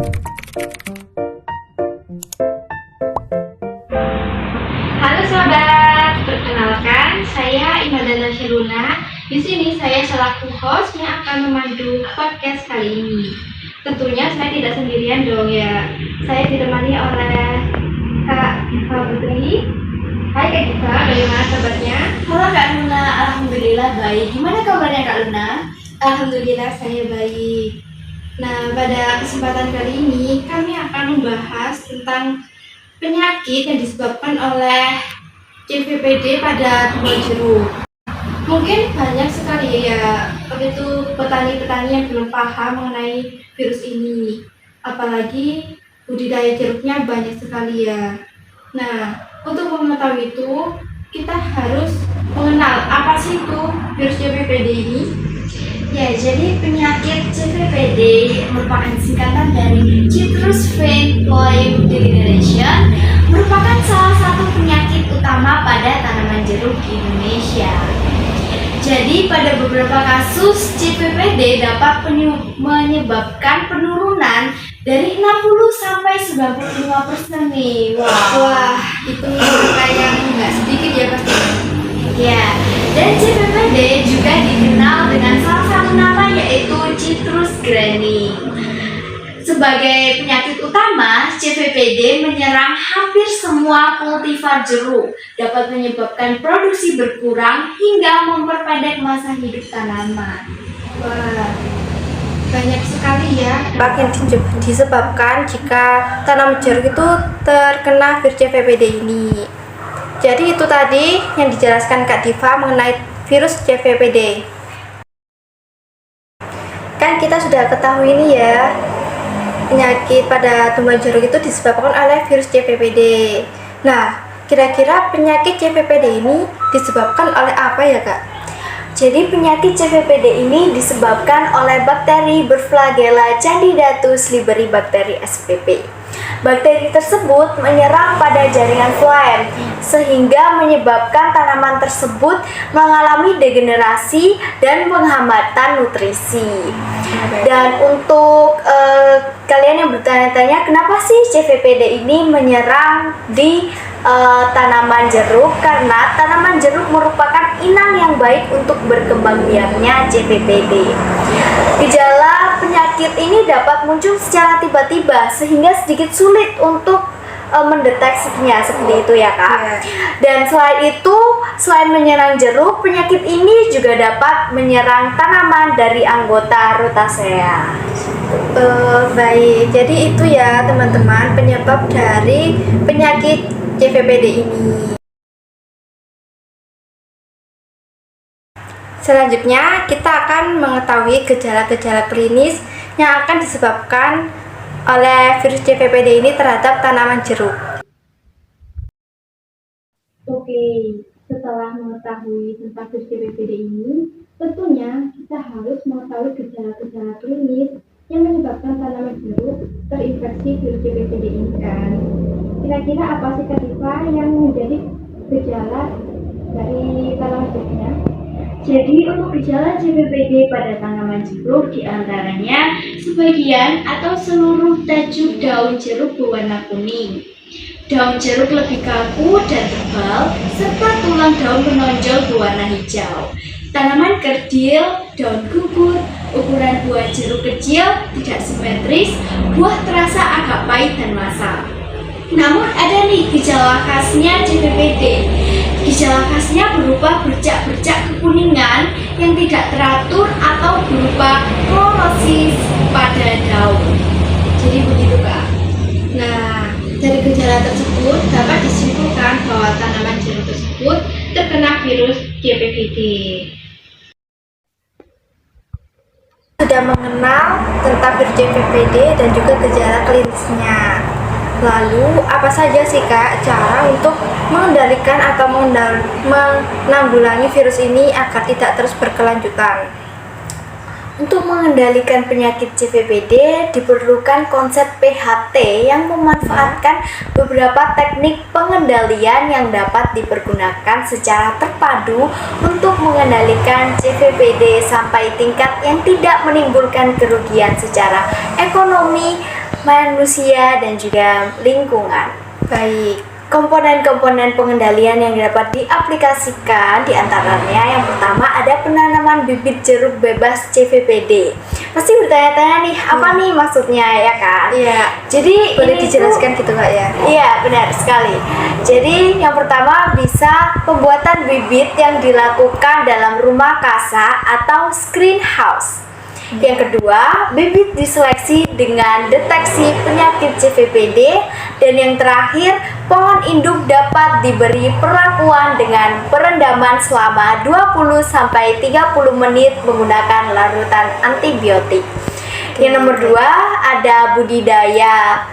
Halo sahabat, perkenalkan saya Imadana Sheruna. Di sini saya selaku host yang akan memandu podcast kali ini. Tentunya saya tidak sendirian dong ya. Saya ditemani oleh Kak Diva Putri. Hai Kak Diva, bagaimana kabarnya? Halo Kak Luna, alhamdulillah baik. Gimana kabarnya Kak Luna? Alhamdulillah saya baik. Nah, pada kesempatan kali ini kami akan membahas tentang penyakit yang disebabkan oleh CVPD pada buah jeruk. Mungkin banyak sekali ya, begitu petani-petani yang belum paham mengenai virus ini. Apalagi budidaya jeruknya banyak sekali ya. Nah, untuk mengetahui itu, kita harus mengenal apa sih itu virus CVPD ini. Ya, jadi penyakit CVPD merupakan singkatan dari Citrus Fruit Fly Degeneration, merupakan salah satu penyakit utama pada tanaman jeruk di Indonesia. Jadi pada beberapa kasus CVPD dapat menyebabkan penurunan dari 60 sampai 95% nih. Wah, itu angka yang nggak sedikit ya pasti. Ya, dan CVPD juga dikenal dengan salah satu nama yaitu Citrus grani. Sebagai penyakit utama, CVPD menyerang hampir semua kultivar jeruk, dapat menyebabkan produksi berkurang hingga memperpendek masa hidup tanaman. Wah, banyak sekali ya. Makin disebabkan jika tanaman jeruk itu terkena virus CVPD ini. Jadi itu tadi yang dijelaskan Kak Diva mengenai virus CVPD. Kan kita sudah ketahui ini ya, penyakit pada tumbuhan jeruk itu disebabkan oleh virus CVPD. Nah, kira-kira penyakit CVPD ini disebabkan oleh apa ya Kak? Jadi penyakit CVPD ini disebabkan oleh bakteri Berflagella Candidatus liberi spp. Bakteri tersebut menyerang pada jaringan phloem sehingga menyebabkan tanaman tersebut mengalami degenerasi dan penghambatan nutrisi. Dan untuk kalian yang bertanya-tanya kenapa sih CVPD ini menyerang di tanaman jeruk, karena tanaman jeruk merupakan inang yang baik untuk berkembang biaknya CVPD. Gejala penyakit ini dapat muncul secara tiba-tiba sehingga sedikit sulit untuk mendeteksinya, seperti itu ya Kak. Dan selain itu, selain menyerang jeruk, penyakit ini juga dapat menyerang tanaman dari anggota Rutaceae. Baik, jadi itu ya teman-teman penyebab dari penyakit CVPD ini. Selanjutnya kita akan mengetahui gejala-gejala klinis yang akan disebabkan oleh virus CVPD ini terhadap tanaman jeruk. Oke, setelah mengetahui tentang virus CVPD ini, tentunya kita harus mengetahui gejala-gejala klinis yang menyebabkan tanaman jeruk terinfeksi virus CVPD ini kan. Kira-kira apa sih Kak Diva yang menjadi gejala dari tanaman jeruknya? Jadi untuk gejala CVPD pada tanaman jeruk diantaranya sebagian atau seluruh tajuk daun jeruk berwarna kuning. Daun jeruk lebih kaku dan tebal, serta tulang daun menonjol berwarna hijau. Tanaman kerdil, daun gugur, ukuran buah jeruk kecil, tidak simetris, buah terasa agak pahit dan masam. Namun ada nih gejala khasnya CVPD. Gejala khasnya berupa bercak-bercak kekuningan yang tidak teratur atau berupa klorosis pada daun. Jadi begitu Kak. Nah, dari gejala tersebut dapat disimpulkan bahwa tanaman jeruk tersebut terkena virus CVPD. Sudah mengenal tentang virus CVPD dan juga gejala klinisnya. Lalu apa saja sih Kak cara untuk mengendalikan atau menanggulangi virus ini agar tidak terus berkelanjutan? Untuk mengendalikan penyakit CVPD diperlukan konsep PHT yang memanfaatkan beberapa teknik pengendalian yang dapat dipergunakan secara terpadu untuk mengendalikan CVPD sampai tingkat yang tidak menimbulkan kerugian secara ekonomi manusia dan juga lingkungan. Baik. Komponen-komponen pengendalian yang dapat diaplikasikan diantaranya yang pertama ada penanaman bibit jeruk bebas CVPD. Pasti bertanya-tanya nih, apa nih maksudnya ya kan? Iya. Jadi Boleh ini dijelaskan gitu Kak ya? Iya, benar sekali. Jadi yang pertama bisa pembuatan bibit yang dilakukan dalam rumah kasa atau greenhouse. Yang kedua, bibit diseleksi dengan deteksi penyakit CVPD. Dan yang terakhir, pohon induk dapat diberi perlakuan dengan perendaman selama 20-30 menit menggunakan larutan antibiotik. Yang nomor 2 ada budidaya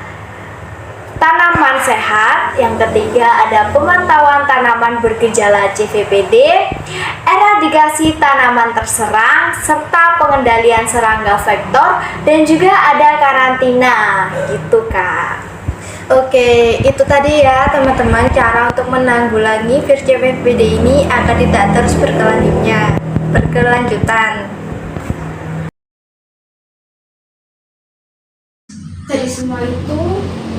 tanaman sehat. Yang ketiga ada pemantauan tanaman bergejala CVPD, eradikasi tanaman terserang, serta pengendalian serangga vektor, dan juga ada karantina gitu Kak. Oke, itu tadi ya teman-teman cara untuk menanggulangi virus CVPD ini agar tidak terus berkelanjutan. Dari semua itu,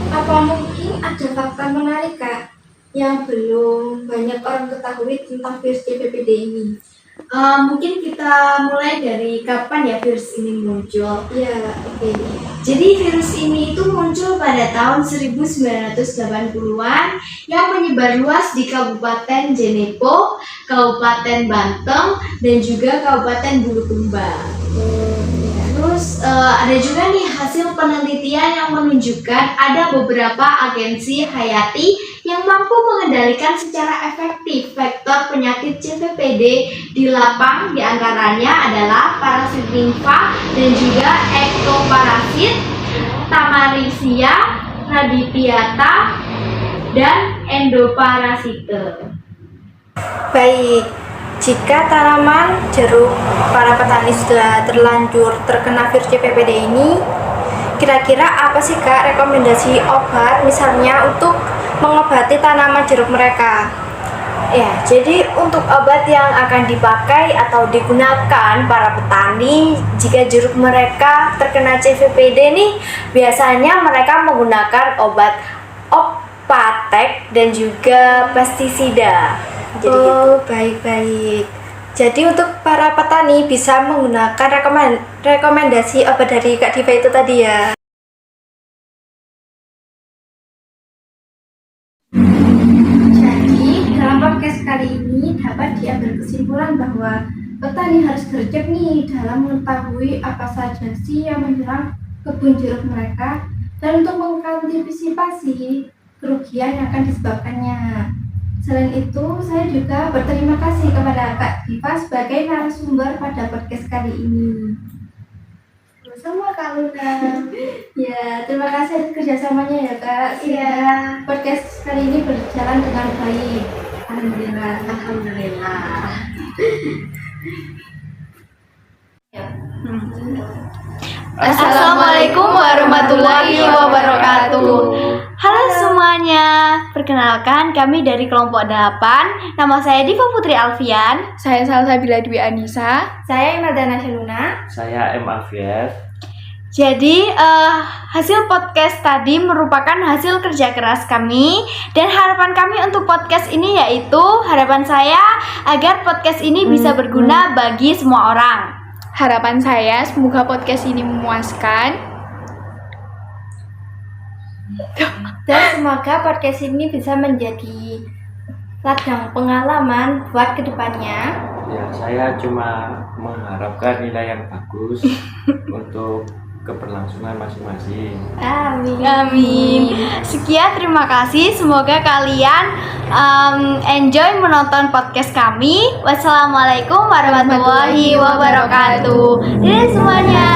apa mungkin ada fakta menarik Kak yang belum banyak orang ketahui tentang virus CVPD ini? Mungkin kita mulai dari kapan ya virus ini muncul. Ya, oke. Jadi virus ini itu muncul pada tahun 1980-an yang menyebar luas di Kabupaten Jenepo, Kabupaten Banten, dan juga Kabupaten Bulukumba. Terus ada juga nih hasil penelitian yang menunjukkan ada beberapa agensi hayati yang mampu mengendalikan secara efektif vektor penyakit CVPD di lapang, diantaranya adalah parasit limfa dan juga ektoparasit, Tamarisia radipiata, dan endoparasite. Baik, jika tanaman jeruk para petani sudah terlanjur terkena virus CVPD ini, kira-kira apa sih Kak rekomendasi obat misalnya untuk mengobati tanaman jeruk mereka? Ya, jadi untuk obat yang akan dipakai atau digunakan para petani jika jeruk mereka terkena CVPD nih, biasanya mereka menggunakan obat Oppatek dan juga pestisida. Jadi Baik-baik. Jadi untuk para petani bisa menggunakan rekomendasi obat dari Kak Diva itu tadi ya. Jadi, dalam podcast kali ini dapat diambil kesimpulan bahwa petani harus gercep nih dalam mengetahui apa saja sih yang menyerang kebun jeruk mereka dan untuk mengantisipasi kerugian yang akan disebabkannya. Selain itu, saya juga berterima kasih kepada Kak Diva sebagai narasumber pada podcast kali ini. sama Kak Luna. Ya, terima kasih atas kerjasamanya ya Kak. Iya. Podcast kali ini berjalan dengan baik. Alhamdulillah. Alhamdulillah. Assalamualaikum warahmatullahi wabarakatuh. Halo semuanya, perkenalkan kami dari kelompok 8. Nama saya Diva Putri Alfian. Saya Salsabila Dwi Anissa. Saya Imadana Shaluna. Saya M. Afief. Jadi hasil podcast tadi merupakan hasil kerja keras kami. Dan harapan kami untuk podcast ini yaitu harapan saya agar podcast ini bisa berguna bagi semua orang. Harapan saya semoga podcast ini memuaskan. Dan semoga podcast ini bisa menjadi ladang pengalaman buat kedepannya. Ya, saya cuma mengharapkan nilai yang bagus untuk keberlangsungan masing-masing. Amin. Amin. Sekian, terima kasih. Semoga kalian enjoy menonton podcast kami. Wassalamualaikum warahmatullahi wabarakatuh. Dadah semuanya.